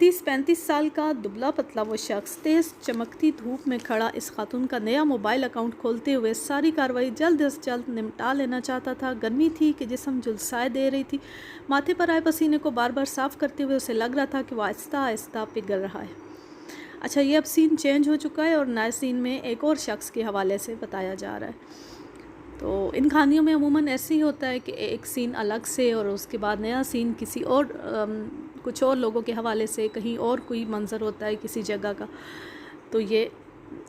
30-35 سال کا دبلا پتلا وہ شخص تیز چمکتی دھوپ میں کھڑا اس خاتون کا نیا موبائل اکاؤنٹ کھولتے ہوئے ساری کارروائی جلد از جلد نمٹا لینا چاہتا تھا۔ گرمی تھی کہ جسم جھلسائے دے رہی تھی، ماتھے پر آئے پسینے کو بار بار صاف کرتے ہوئے اسے لگ رہا تھا کہ وہ آہستہ آہستہ پگھل رہا ہے۔ اچھا، یہ اب سین چینج ہو چکا ہے اور نئے سین میں ایک اور شخص کے حوالے سے بتایا جا رہا ہے۔ تو ان کہانیوں میں عموماً ایسے ہی ہوتا ہے کہ ایک سین الگ سے اور اس کے بعد نیا سین کسی اور کچھ اور لوگوں کے حوالے سے، کہیں اور کوئی منظر ہوتا ہے کسی جگہ کا، تو یہ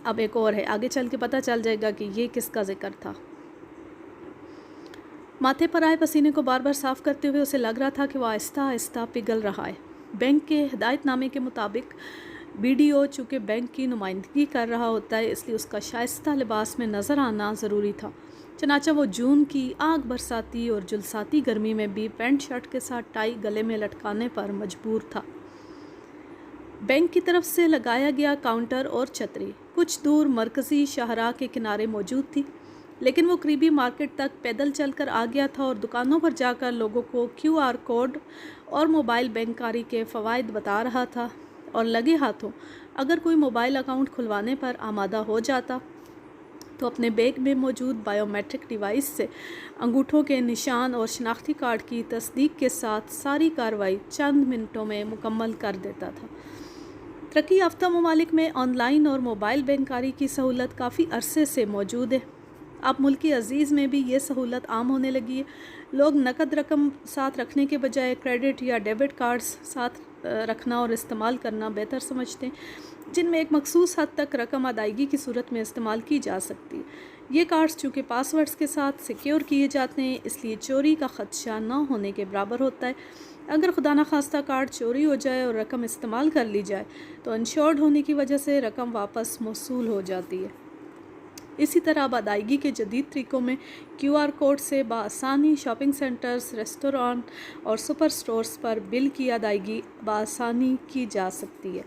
اب ایک اور ہے، آگے چل کے پتہ چل جائے گا کہ یہ کس کا ذکر تھا۔ ماتھے پر آئے پسینے کو بار بار صاف کرتے ہوئے اسے لگ رہا تھا کہ وہ آہستہ آہستہ پگھل رہا ہے۔ بینک کے ہدایت نامے کے مطابق BDO چونکہ بینک کی نمائندگی کر رہا ہوتا ہے، اس لیے اس کا شائستہ لباس میں نظر آنا ضروری تھا۔ چنانچہ وہ جون کی آگ برساتی اور جھلساتی گرمی میں بھی پینٹ شرٹ کے ساتھ ٹائی گلے میں لٹکانے پر مجبور تھا۔ بینک کی طرف سے لگایا گیا کاؤنٹر اور چھتری کچھ دور مرکزی شاہراہ کے کنارے موجود تھی، لیکن وہ قریبی مارکیٹ تک پیدل چل کر آ گیا تھا اور دکانوں پر جا کر لوگوں کو QR کوڈ اور موبائل بینک کاری کے فوائد بتا رہا تھا، اور لگے ہاتھوں اگر کوئی موبائل اکاؤنٹ کھلوانے پر آمادہ ہو جاتا تو اپنے بیگ میں موجود بائیو میٹرک ڈیوائس سے انگوٹھوں کے نشان اور شناختی کارڈ کی تصدیق کے ساتھ ساری کارروائی چند منٹوں میں مکمل کر دیتا تھا۔ ترقی یافتہ ممالک میں آن لائن اور موبائل بینک کاری کی سہولت کافی عرصے سے موجود ہے۔ اب ملک عزیز میں بھی یہ سہولت عام ہونے لگی ہے۔ لوگ نقد رقم ساتھ رکھنے کے بجائے کریڈٹ یا ڈیبٹ کارڈز ساتھ رکھنا اور استعمال کرنا بہتر سمجھتے ہیں، جن میں ایک مخصوص حد تک رقم ادائیگی کی صورت میں استعمال کی جا سکتی ہے۔ یہ کارڈز چونکہ پاس ورڈز کے ساتھ سیکیور کیے جاتے ہیں، اس لیے چوری کا خدشہ نہ ہونے کے برابر ہوتا ہے۔ اگر خدا نخواستہ کارڈ چوری ہو جائے اور رقم استعمال کر لی جائے تو انشورڈ ہونے کی وجہ سے رقم واپس موصول ہو جاتی ہے۔ اسی طرح اب ادائیگی کے جدید طریقوں میں QR کوڈ سے بآسانی شاپنگ سینٹرز، ریسٹوران اور سپر سٹورز پر بل کی ادائیگی بآسانی کی جا سکتی ہے۔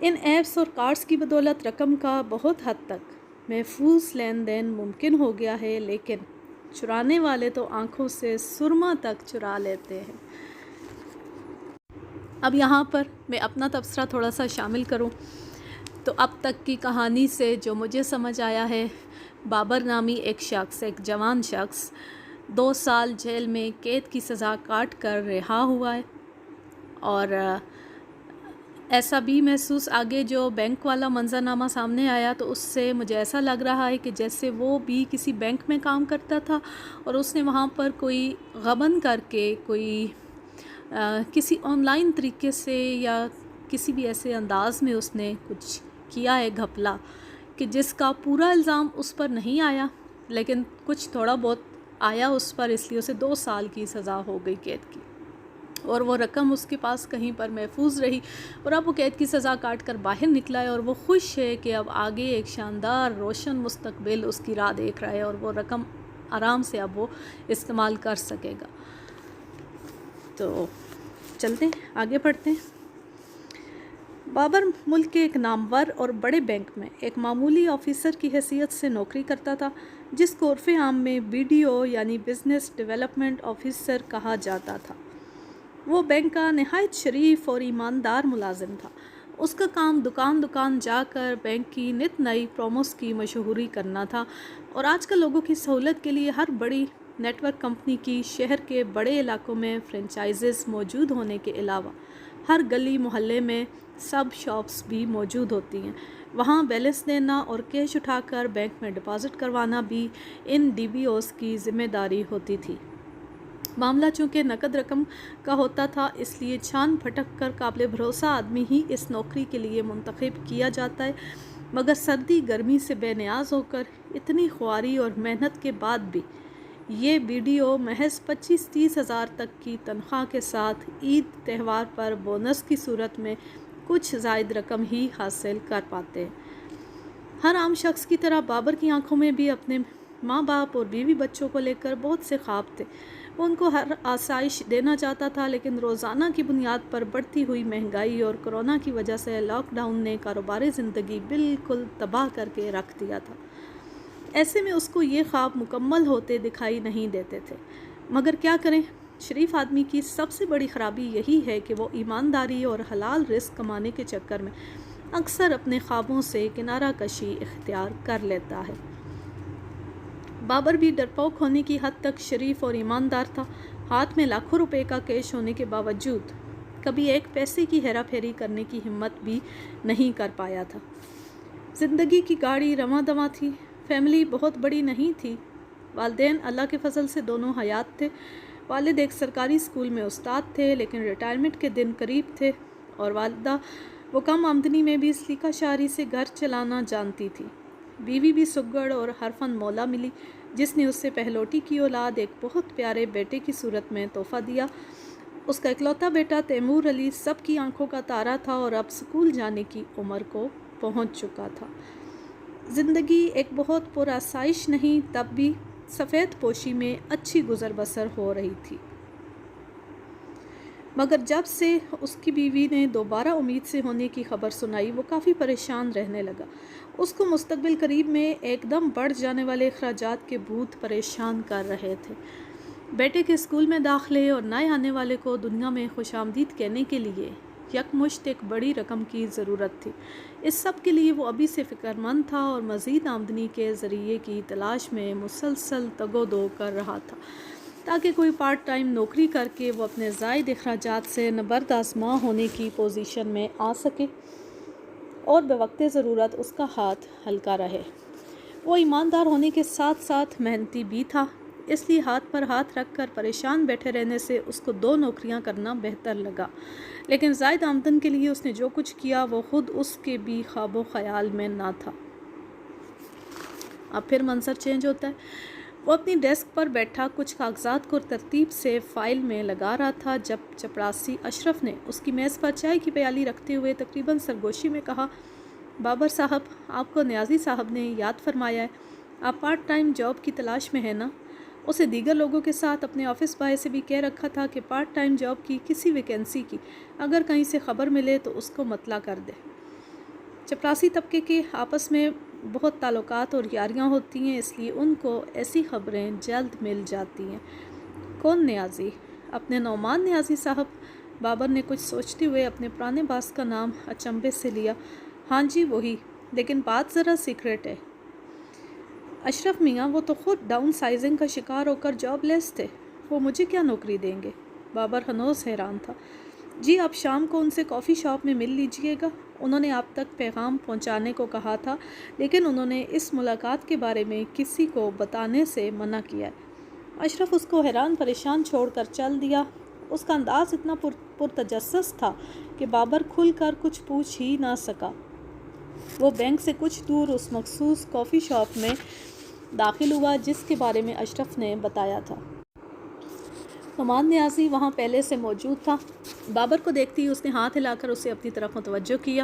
ان ایپس اور کارڈز کی بدولت رقم کا بہت حد تک محفوظ لین دین ممکن ہو گیا ہے، لیکن چرانے والے تو آنکھوں سے سرما تک چرا لیتے ہیں۔ اب یہاں پر میں اپنا تبصرہ تھوڑا سا شامل کروں تو اب تک کی کہانی سے جو مجھے سمجھ آیا ہے، بابر نامی ایک شخص، ایک جوان شخص 2 سال جیل میں قید کی سزا کاٹ کر رہا ہوا ہے، اور ایسا بھی محسوس آگے جو بینک والا منظرنامہ سامنے آیا تو اس سے مجھے ایسا لگ رہا ہے کہ جیسے وہ بھی کسی بینک میں کام کرتا تھا اور اس نے وہاں پر کوئی غبن کر کے کوئی کسی آن لائن طریقے سے یا کسی بھی ایسے انداز میں اس نے کچھ کیا ہے گھپلا کہ جس کا پورا الزام اس پر نہیں آیا، لیکن کچھ تھوڑا بہت آیا اس پر، اس لیے اسے 2 سال کی سزا ہو گئی قید کی، اور وہ رقم اس کے پاس کہیں پر محفوظ رہی، اور اب وہ قید کی سزا کاٹ کر باہر نکلا ہے اور وہ خوش ہے کہ اب آگے ایک شاندار روشن مستقبل اس کی راہ دیکھ رہا ہے اور وہ رقم آرام سے اب وہ استعمال کر سکے گا۔ تو چلتے ہیں آگے پڑھتے ہیں۔ بابر ملک کے ایک نامور اور بڑے بینک میں ایک معمولی آفیسر کی حیثیت سے نوکری کرتا تھا، جس کو عرف عام میں BDO یعنی بزنس ڈیولپمنٹ آفیسر کہا جاتا تھا۔ وہ بینک کا نہایت شریف اور ایماندار ملازم تھا۔ اس کا کام دکان دکان جا کر بینک کی نت نئی پروموس کی مشہوری کرنا تھا، اور آج کل لوگوں کی سہولت کے لیے ہر بڑی نیٹ ورک کمپنی کی شہر کے بڑے علاقوں میں فرنچائزز موجود ہونے کے علاوہ ہر گلی محلے میں سب شاپس بھی موجود ہوتی ہیں۔ وہاں بیلنس دینا اور کیش اٹھا کر بینک میں ڈپازٹ کروانا بھی ان DBOs کی ذمہ داری ہوتی تھی۔ معاملہ چونکہ نقد رقم کا ہوتا تھا، اس لیے چھان پھٹک کر قابل بھروسہ آدمی ہی اس نوکری کے لیے منتخب کیا جاتا ہے، مگر سردی گرمی سے بے نیاز ہو کر اتنی خواری اور محنت کے بعد بھی یہ BDO محض 25-30 ہزار تک کی تنخواہ کے ساتھ عید تہوار پر بونس کی صورت میں کچھ زائد رقم ہی حاصل کر پاتے ہیں۔ ہر عام شخص کی طرح بابر کی آنکھوں میں بھی اپنے ماں باپ اور بیوی بچوں کو لے کر بہت سے خواب تھے۔ وہ ان کو ہر آسائش دینا چاہتا تھا، لیکن روزانہ کی بنیاد پر بڑھتی ہوئی مہنگائی اور کورونا کی وجہ سے لاک ڈاؤن نے کاروباری زندگی بالکل تباہ کر کے رکھ دیا تھا۔ ایسے میں اس کو یہ خواب مکمل ہوتے دکھائی نہیں دیتے تھے، مگر کیا کریں، شریف آدمی کی سب سے بڑی خرابی یہی ہے کہ وہ ایمانداری اور حلال رزق کمانے کے چکر میں اکثر اپنے خوابوں سے کنارہ کشی اختیار کر لیتا ہے۔ بابر بھی ڈرپوک ہونے کی حد تک شریف اور ایماندار تھا۔ ہاتھ میں لاکھوں روپے کا کیش ہونے کے باوجود کبھی ایک پیسے کی ہیرا پھیری کرنے کی ہمت بھی نہیں کر پایا تھا۔ زندگی کی گاڑی رواں دواں تھی۔ فیملی بہت بڑی نہیں تھی۔ والدین اللہ کے فضل سے دونوں حیات تھے۔ والد ایک سرکاری اسکول میں استاد تھے لیکن ریٹائرمنٹ کے دن قریب تھے، اور والدہ وہ کم آمدنی میں بھی سلیقہ شعری سے گھر چلانا جانتی تھی۔ بیوی بھی سگڑ اور حرفن مولا ملی، جس نے اس سے پہلوٹی کی اولاد ایک بہت پیارے بیٹے کی صورت میں تحفہ دیا۔ اس کا اکلوتا بیٹا تیمور علی سب کی آنکھوں کا تارا تھا اور اب اسکول جانے کی عمر کو پہنچ چکا تھا۔ زندگی ایک بہت پرآسائش نہیں، تب بھی سفید پوشی میں اچھی گزر بسر ہو رہی تھی، مگر جب سے اس کی بیوی نے دوبارہ امید سے ہونے کی خبر سنائی وہ کافی پریشان رہنے لگا۔ اس کو مستقبل قریب میں ایک دم بڑھ جانے والے اخراجات کے بھوت پریشان کر رہے تھے۔ بیٹے کے اسکول میں داخلے اور نئے آنے والے کو دنیا میں خوش آمدید کہنے کے لیے یکمشت ایک بڑی رقم کی ضرورت تھی۔ اس سب کے لیے وہ ابھی سے فکر مند تھا اور مزید آمدنی کے ذریعے کی تلاش میں مسلسل تگ و دو کر رہا تھا تاکہ کوئی پارٹ ٹائم نوکری کر کے وہ اپنے زائد اخراجات سے نبرد آزما ہونے کی پوزیشن میں آ سکے اور بوقت ضرورت اس کا ہاتھ ہلکا رہے۔ وہ ایماندار ہونے کے ساتھ ساتھ محنتی بھی تھا، اس لیے ہاتھ پر ہاتھ رکھ کر پریشان بیٹھے رہنے سے اس کو 2 نوکریاں کرنا بہتر لگا۔ لیکن زائد آمدن کے لیے اس نے جو کچھ کیا وہ خود اس کے بھی خواب و خیال میں نہ تھا۔ اب پھر منظر چینج ہوتا ہے۔ وہ اپنی ڈیسک پر بیٹھا کچھ کاغذات کو ترتیب سے فائل میں لگا رہا تھا جب چپڑاسی اشرف نے اس کی میز پر چائے کی پیالی رکھتے ہوئے تقریباً سرگوشی میں کہا، بابر صاحب، آپ کو نیازی صاحب نے یاد فرمایا ہے، آپ پارٹ ٹائم جاب کی تلاش میں ہیں نا؟ اسے دیگر لوگوں کے ساتھ اپنے آفس بائے سے بھی کہہ رکھا تھا کہ پارٹ ٹائم جاب کی کسی ویکینسی کی اگر کہیں سے خبر ملے تو اس کو مطلع کر دے۔ چپراسی طبقے کے آپس میں بہت تعلقات اور یاریاں ہوتی ہیں، اس لیے ان کو ایسی خبریں جلد مل جاتی ہیں۔ کون نیازی؟ اپنے نعمان نیازی صاحب؟ بابر نے کچھ سوچتے ہوئے اپنے پرانے باس کا نام اچنبے سے لیا۔ ہاں جی وہی، لیکن بات ذرا سیکریٹ ہے۔ اشرف میاں، وہ تو خود ڈاؤن سائزنگ کا شکار ہو کر جاب لیس تھے، وہ مجھے کیا نوکری دیں گے؟ بابر ہنوز حیران تھا۔ جی آپ شام کو ان سے کافی شاپ میں مل لیجئے گا، انہوں نے آپ تک پیغام پہنچانے کو کہا تھا، لیکن انہوں نے اس ملاقات کے بارے میں کسی کو بتانے سے منع کیا ہے۔ اشرف اس کو حیران پریشان چھوڑ کر چل دیا۔ اس کا انداز اتنا پرتجسس تھا کہ بابر کھل کر کچھ پوچھ ہی نہ سکا۔ وہ بینک سے کچھ دور اس مخصوص کافی شاپ میں داخل ہوا جس کے بارے میں اشرف نے بتایا تھا۔ نعمان نیازی وہاں پہلے سے موجود تھا۔ بابر کو دیکھتے ہی اس نے ہاتھ ہلا کر اسے اپنی طرف متوجہ کیا۔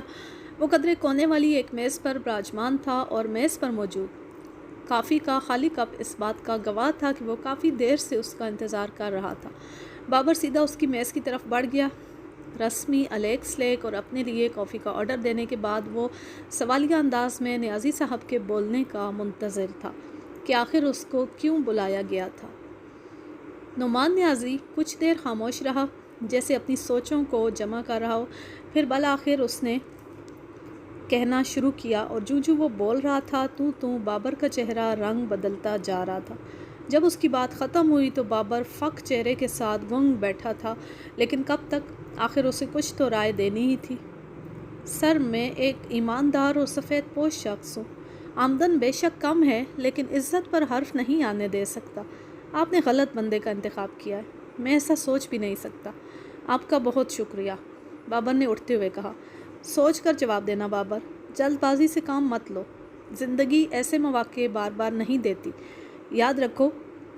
وہ قدرے کونے والی ایک میز پر براجمان تھا اور میز پر موجود کافی کا خالی کپ اس بات کا گواہ تھا کہ وہ کافی دیر سے اس کا انتظار کر رہا تھا۔ بابر سیدھا اس کی میز کی طرف بڑھ گیا۔ رسمی الیگ سلیک اور اپنے لیے کافی کا آرڈر دینے کے بعد وہ سوالیہ انداز میں نیازی صاحب کے بولنے کا منتظر تھا کہ آخر اس کو کیوں بلایا گیا تھا۔ نعمان نیازی کچھ دیر خاموش رہا، جیسے اپنی سوچوں کو جمع کر رہا ہو، پھر بالآخر اس نے کہنا شروع کیا اور جو وہ بول رہا تھا تو بابر کا چہرہ رنگ بدلتا جا رہا تھا۔ جب اس کی بات ختم ہوئی تو بابر فک چہرے کے ساتھ گنگ بیٹھا تھا، لیکن کب تک؟ آخر اسے کچھ تو رائے دینی ہی تھی۔ سر، میں ایک ایماندار اور سفید پوش شخص ہوں۔ آمدن بے شک کم ہے لیکن عزت پر حرف نہیں آنے دے سکتا۔ آپ نے غلط بندے کا انتخاب کیا ہے، میں ایسا سوچ بھی نہیں سکتا۔ آپ کا بہت شکریہ، بابر نے اٹھتے ہوئے کہا۔ سوچ کر جواب دینا بابر، جلد بازی سے کام مت لو، زندگی ایسے مواقع بار بار نہیں دیتی۔ یاد رکھو،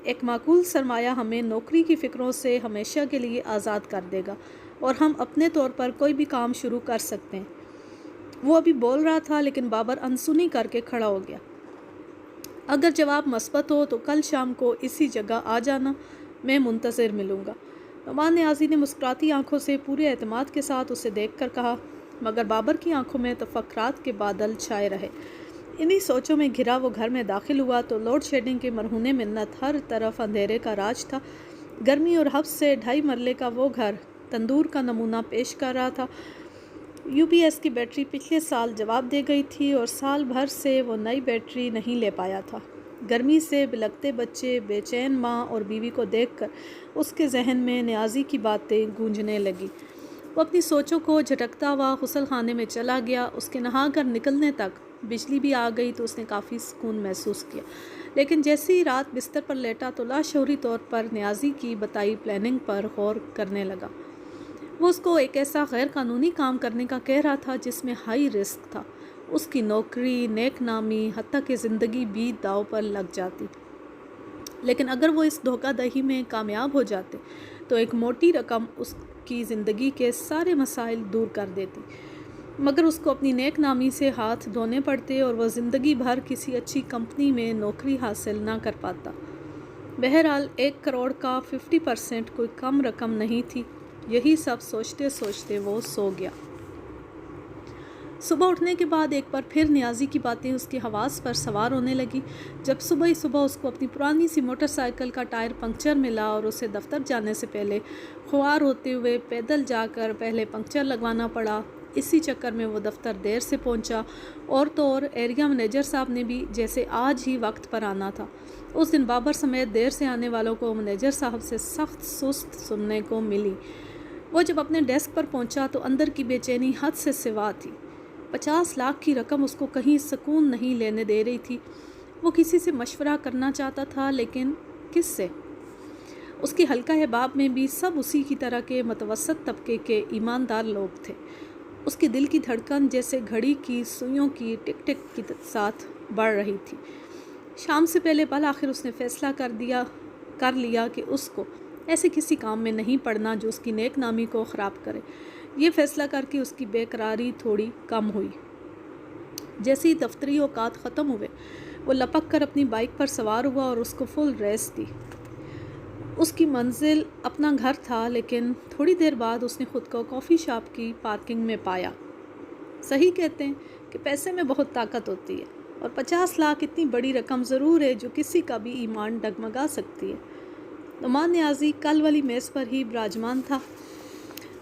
ایک معقول سرمایہ ہمیں نوکری کی فکروں سے ہمیشہ کے لیے آزاد کر دے گا اور ہم اپنے طور پر کوئی بھی کام شروع کر سکتے ہیں۔ وہ ابھی بول رہا تھا لیکن بابر انسنی کر کے کھڑا ہو گیا۔ اگر جواب مثبت ہو تو کل شام کو اسی جگہ آ جانا، میں منتظر ملوں گا۔ نعمان نیازی نے مسکراتی آنکھوں سے پورے اعتماد کے ساتھ اسے دیکھ کر کہا، مگر بابر کی آنکھوں میں تفکرات کے بادل چھائے رہے۔ انہی سوچوں میں گھرا وہ گھر میں داخل ہوا تو لوڈ شیڈنگ کے مرہون منت، ہر طرف اندھیرے کا راج تھا۔ گرمی اور حبس سے 2.5 مرلے کا وہ گھر تندور کا نمونہ پیش کر رہا تھا۔ یو پی ایس کی بیٹری پچھلے سال جواب دے گئی تھی اور سال بھر سے وہ نئی بیٹری نہیں لے پایا تھا۔ گرمی سے بلکتے بچے، بے چین ماں اور بیوی کو دیکھ کر اس کے ذہن میں نیازی کی باتیں گونجنے لگیں۔ وہ اپنی سوچوں کو جھٹکتا ہوا غسل خانے میں چلا گیا۔ اس کے نہا کر نکلنے تک بجلی بھی آ گئی تو اس نے کافی سکون محسوس کیا، لیکن جیسے ہی رات بستر پر لیٹا تو لاشعوری طور پر نیازی کی بتائی پلاننگ پر غور کرنے لگا۔ وہ اس کو ایک ایسا غیر قانونی کام کرنے کا کہہ رہا تھا جس میں ہائی رسک تھا۔ اس کی نوکری، نیک نامی، حتیٰ کہ زندگی بھی داؤ پر لگ جاتی، لیکن اگر وہ اس دھوکہ دہی میں کامیاب ہو جاتے تو ایک موٹی رقم اس کی زندگی کے سارے مسائل دور کر دیتی، مگر اس کو اپنی نیک نامی سے ہاتھ دھونے پڑتے اور وہ زندگی بھر کسی اچھی کمپنی میں نوکری حاصل نہ کر پاتا۔ بہرحال 1 کروڑ کا 50% کوئی کم رقم نہیں تھی۔ یہی سب سوچتے سوچتے وہ سو گیا۔ صبح اٹھنے کے بعد ایک بار پھر نیازی کی باتیں اس کے حواس پر سوار ہونے لگی۔ جب صبح ہی صبح اس کو اپنی پرانی سی موٹر سائیکل کا ٹائر پنکچر ملا اور اسے دفتر جانے سے پہلے خوار ہوتے ہوئے پیدل جا کر پہلے پنکچر لگوانا پڑا۔ اسی چکر میں وہ دفتر دیر سے پہنچا، اور تو اور ایریا مینیجر صاحب نے بھی جیسے آج ہی وقت پر آنا تھا۔ اس دن بابر سمیت دیر سے آنے والوں کو مینیجر صاحب سے سخت سست سننے کو ملی۔ وہ جب اپنے ڈیسک پر پہنچا تو اندر کی بے چینی حد سے سوا تھی۔ 50 لاکھ کی رقم اس کو کہیں سکون نہیں لینے دے رہی تھی۔ وہ کسی سے مشورہ کرنا چاہتا تھا، لیکن کس سے؟ اس کے حلقہ احباب میں بھی سب اسی کی طرح کے متوسط طبقے کے ایماندار لوگ تھے۔ اس کے دل کی دھڑکن جیسے گھڑی کی سوئیوں کی ٹک ٹک کے ساتھ بڑھ رہی تھی۔ شام سے پہلے بالآخر اس نے فیصلہ کر لیا کہ اس کو ایسے کسی کام میں نہیں پڑنا جو اس کی نیک نامی کو خراب کرے۔ یہ فیصلہ کر کے اس کی بے قراری تھوڑی کم ہوئی۔ جیسے ہی دفتری اوقات ختم ہوئے وہ لپک کر اپنی بائک پر سوار ہوا اور اس کو فل ریس دی۔ اس کی منزل اپنا گھر تھا، لیکن تھوڑی دیر بعد اس نے خود کو کافی شاپ کی پارکنگ میں پایا۔ صحیح کہتے ہیں کہ پیسے میں بہت طاقت ہوتی ہے، اور 50 لاکھ اتنی بڑی رقم ضرور ہے جو کسی کا بھی ایمان ڈگمگا سکتی ہے۔ نعمان نیازی کل والی میز پر ہی براجمان تھا۔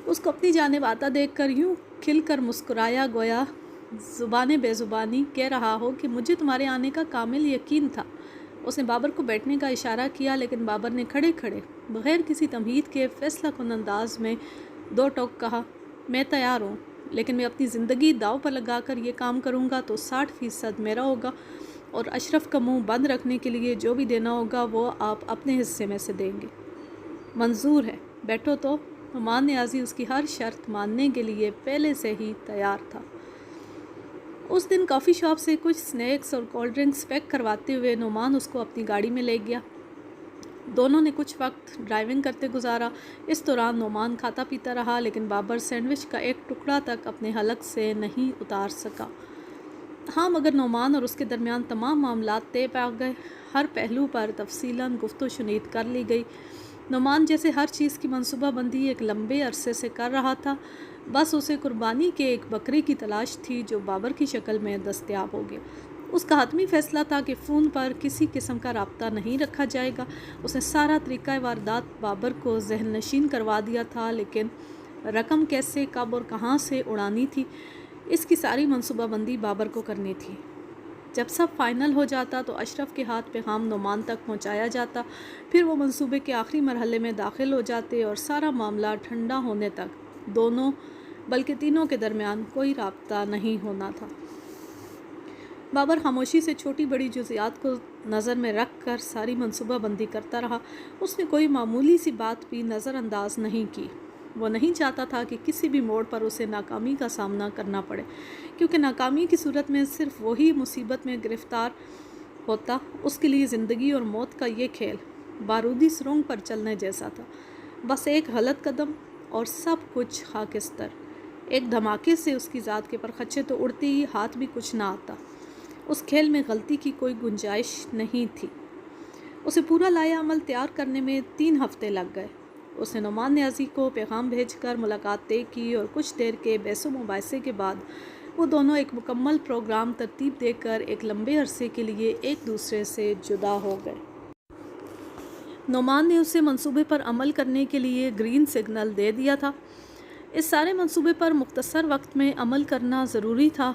اس کو اپنی جانب آتا دیکھ کر یوں کھل کر مسکرایا گویا زبان بے زبانی کہہ رہا ہو کہ مجھے تمہارے آنے کا کامل یقین تھا۔ اس نے بابر کو بیٹھنے کا اشارہ کیا، لیکن بابر نے کھڑے کھڑے بغیر کسی تمہید کے فیصلہ کن انداز میں 2 ٹوک کہا، میں تیار ہوں، لیکن میں اپنی زندگی داؤ پر لگا کر یہ کام کروں گا تو 60% میرا ہوگا، اور اشرف کا منہ بند رکھنے کے لیے جو بھی دینا ہوگا وہ آپ اپنے حصے میں سے دیں گے۔ منظور ہے، بیٹھو تو۔ نعمان نیازی اس کی ہر شرط ماننے کے لیے پہلے سے ہی تیار تھا۔ اس دن کافی شاپ سے کچھ سنیکس اور کولڈ ڈرنکس پیک کرواتے ہوئے نعمان اس کو اپنی گاڑی میں لے گیا۔ دونوں نے کچھ وقت ڈرائیونگ کرتے گزارا۔ اس دوران نعمان کھاتا پیتا رہا، لیکن بابر سینڈوچ کا ایک ٹکڑا تک اپنے حلق سے نہیں اتار سکا۔ ہاں، مگر نعمان اور اس کے درمیان تمام معاملات طے پا گئے۔ ہر پہلو پر تفصیلاً گفت و شنید کر لی گئی۔ نعمان جیسے ہر چیز کی منصوبہ بندی ایک لمبے عرصے سے کر رہا تھا، بس اسے قربانی کے ایک بکرے کی تلاش تھی جو بابر کی شکل میں دستیاب ہو گیا۔ اس کا حتمی فیصلہ تھا کہ فون پر کسی قسم کا رابطہ نہیں رکھا جائے گا۔ اس نے سارا طریقہ واردات بابر کو ذہن نشین کروا دیا تھا، لیکن رقم کیسے، کب اور کہاں سے اڑانی تھی، اس کی ساری منصوبہ بندی بابر کو کرنی تھی۔ جب سب فائنل ہو جاتا تو اشرف کے ہاتھ پیغام نعمان تک پہنچایا جاتا، پھر وہ منصوبے کے آخری مرحلے میں داخل ہو جاتے اور سارا معاملہ ٹھنڈا ہونے تک دونوں بلکہ تینوں کے درمیان کوئی رابطہ نہیں ہونا تھا۔ بابر خاموشی سے چھوٹی بڑی جزیات کو نظر میں رکھ کر ساری منصوبہ بندی کرتا رہا۔ اس نے کوئی معمولی سی بات بھی نظر انداز نہیں کی۔ وہ نہیں چاہتا تھا کہ کسی بھی موڑ پر اسے ناکامی کا سامنا کرنا پڑے، کیونکہ ناکامی کی صورت میں صرف وہی مصیبت میں گرفتار ہوتا۔ اس کے لیے زندگی اور موت کا یہ کھیل بارودی سرنگ پر چلنے جیسا تھا، بس ایک غلط قدم اور سب کچھ خاکستر۔ ایک دھماکے سے اس کی ذات کے پرخچے تو اڑتے ہی ہاتھ بھی کچھ نہ آتا۔ اس کھیل میں غلطی کی کوئی گنجائش نہیں تھی۔ اسے پورا لایا عمل تیار کرنے میں 3 ہفتے لگ گئے۔ اس نے نعمان نیازی کو پیغام بھیج کر ملاقات طے کی، اور کچھ دیر کے بحث و مباحثے کے بعد وہ دونوں ایک مکمل پروگرام ترتیب دے کر ایک لمبے عرصے کے لیے ایک دوسرے سے جدا ہو گئے۔ نعمان نے اسے منصوبے پر عمل کرنے کے لیے گرین سگنل دے دیا تھا۔ اس سارے منصوبے پر مختصر وقت میں عمل کرنا ضروری تھا،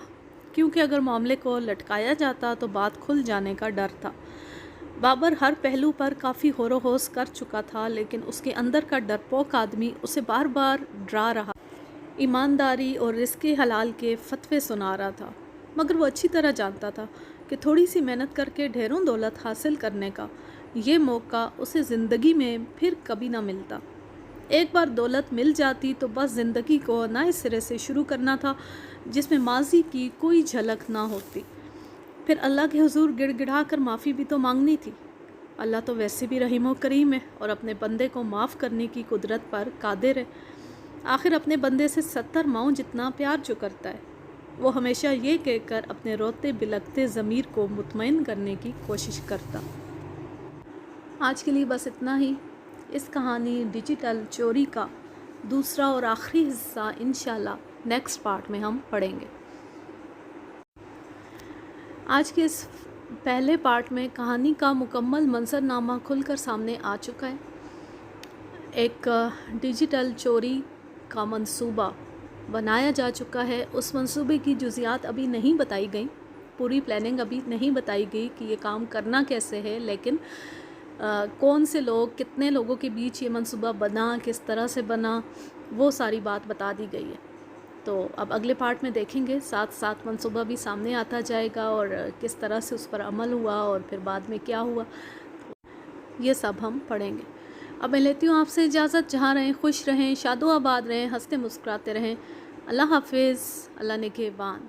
کیونکہ اگر معاملے کو لٹکایا جاتا تو بات کھل جانے کا ڈر تھا۔ بابر ہر پہلو پر کافی غور و خوض کر چکا تھا، لیکن اس کے اندر کا ڈرپوک آدمی اسے بار بار ڈرا رہا، ایمانداری اور رزق حلال کے فتوے سنا رہا تھا، مگر وہ اچھی طرح جانتا تھا کہ تھوڑی سی محنت کر کے ڈھیروں دولت حاصل کرنے کا یہ موقع اسے زندگی میں پھر کبھی نہ ملتا۔ ایک بار دولت مل جاتی تو بس زندگی کو نئے سرے سے شروع کرنا تھا، جس میں ماضی کی کوئی جھلک نہ ہوتی۔ پھر اللہ کے حضور گڑ گڑا کر معافی بھی تو مانگنی تھی۔ اللہ تو ویسے بھی رحیم و کریم ہے اور اپنے بندے کو معاف کرنے کی قدرت پر قادر ہے۔ آخر اپنے بندے سے 70 ماؤں جتنا پیار جو کرتا ہے، وہ ہمیشہ یہ کہہ کر اپنے روتے بلکتے ضمیر کو مطمئن کرنے کی کوشش کرتا۔ آج کے لیے بس اتنا ہی۔ اس کہانی ڈیجیٹل چوری کا دوسرا اور آخری حصہ انشاءاللہ نیکسٹ پارٹ میں ہم پڑھیں گے۔ آج کے اس پہلے پارٹ میں کہانی کا مکمل منظرنامہ کھل کر سامنے آ چکا ہے۔ ایک ڈیجیٹل چوری کا منصوبہ بنایا جا چکا ہے۔ اس منصوبے کی جزیات ابھی نہیں بتائی گئیں، پوری پلاننگ ابھی نہیں بتائی گئی کہ یہ کام کرنا کیسے ہے، لیکن کون سے لوگ، کتنے لوگوں کے بیچ یہ منصوبہ بنا، کس طرح سے بنا، وہ ساری بات بتا دی گئی ہے۔ تو اب اگلے پارٹ میں دیکھیں گے، ساتھ ساتھ منصوبہ بھی سامنے آتا جائے گا اور کس طرح سے اس پر عمل ہوا اور پھر بعد میں کیا ہوا، یہ سب ہم پڑھیں گے۔ اب میں لیتی ہوں آپ سے اجازت۔ جہاں رہیں خوش رہیں، شاد و آباد رہیں، ہنستے مسکراتے رہیں۔ اللہ حافظ، اللہ نگہبان۔